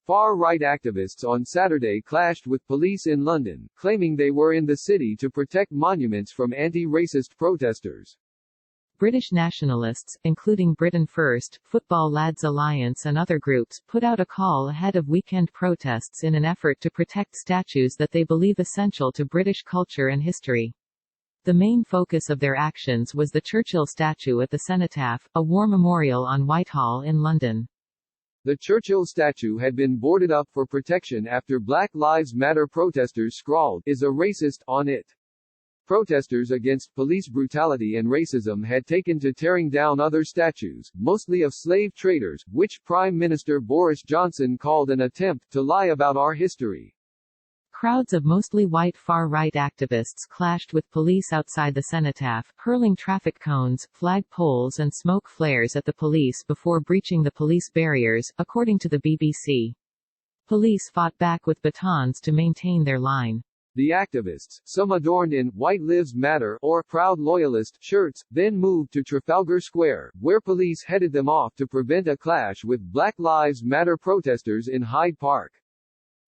Far-right activists on Saturday clashed with police in London, claiming they were in the city to protect monuments from anti-racist protesters. British nationalists, including Britain First, Football Lads Alliance and other groups, put out a call ahead of weekend protests in an effort to protect statues that they believe essential to British culture and history. The main focus of their actions was the Churchill statue at the Cenotaph, a war memorial on Whitehall in London. The Churchill statue had been boarded up for protection after Black Lives Matter protesters scrawled, "Is a racist," on it. Protesters against police brutality and racism had taken to tearing down other statues, mostly of slave traders, which Prime Minister Boris Johnson called an attempt to lie about our history. Crowds of mostly white far-right activists clashed with police outside the Cenotaph, hurling traffic cones, flag poles and smoke flares at the police before breaching the police barriers, according to the BBC. Police fought back with batons to maintain their line. The activists, some adorned in "White Lives Matter" or "Proud Loyalist" shirts, then moved to Trafalgar Square, where police headed them off to prevent a clash with Black Lives Matter protesters in Hyde Park.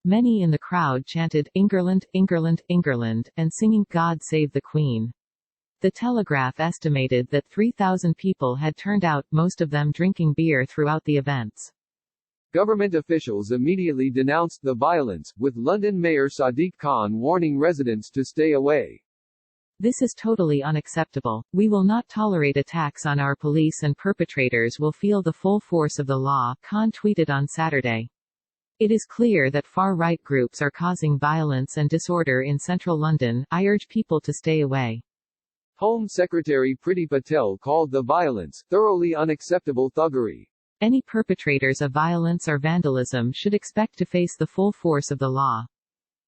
Many in the crowd chanted, "England, England, England," and singing "God Save the Queen." The Telegraph estimated that 3,000 people had turned out, most of them drinking beer throughout the events. Government officials immediately denounced the violence, with London Mayor Sadiq Khan warning residents to stay away. "This is totally unacceptable. We will not tolerate attacks on our police and perpetrators will feel the full force of the law," Khan tweeted on Saturday. "It is clear that far-right groups are causing violence and disorder in central London. I urge people to stay away." Home Secretary Priti Patel called the violence thoroughly unacceptable thuggery. "Any perpetrators of violence or vandalism should expect to face the full force of the law.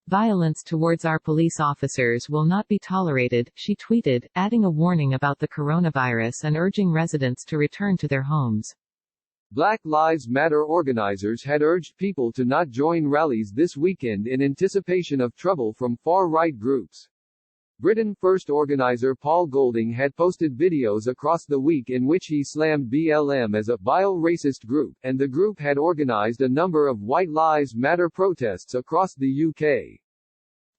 Violence towards our police officers will not be tolerated," she tweeted, adding a warning about the coronavirus and urging residents to return to their homes. Black Lives Matter organizers had urged people to not join rallies this weekend in anticipation of trouble from far-right groups. Britain First organizer Paul Golding had posted videos across the week in which he slammed BLM as a vile racist group, and the group had organized a number of White Lives Matter protests across the UK.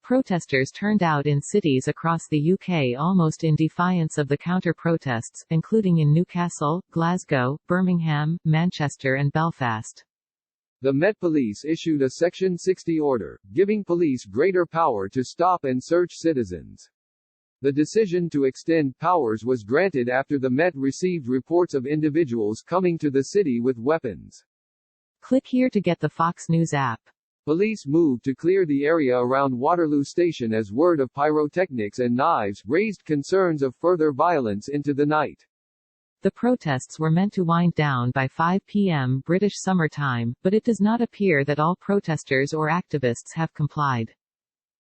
Protesters turned out in cities across the UK almost in defiance of the counter-protests, including in Newcastle, Glasgow, Birmingham, Manchester and Belfast. The Met Police issued a Section 60 order, giving police greater power to stop and search citizens. The decision to extend powers was granted after the Met received reports of individuals coming to the city with weapons. Click here to get the Fox News app. Police moved to clear the area around Waterloo Station as word of pyrotechnics and knives raised concerns of further violence into the night. The protests were meant to wind down by 5 p.m. British Summer Time, but it does not appear that all protesters or activists have complied.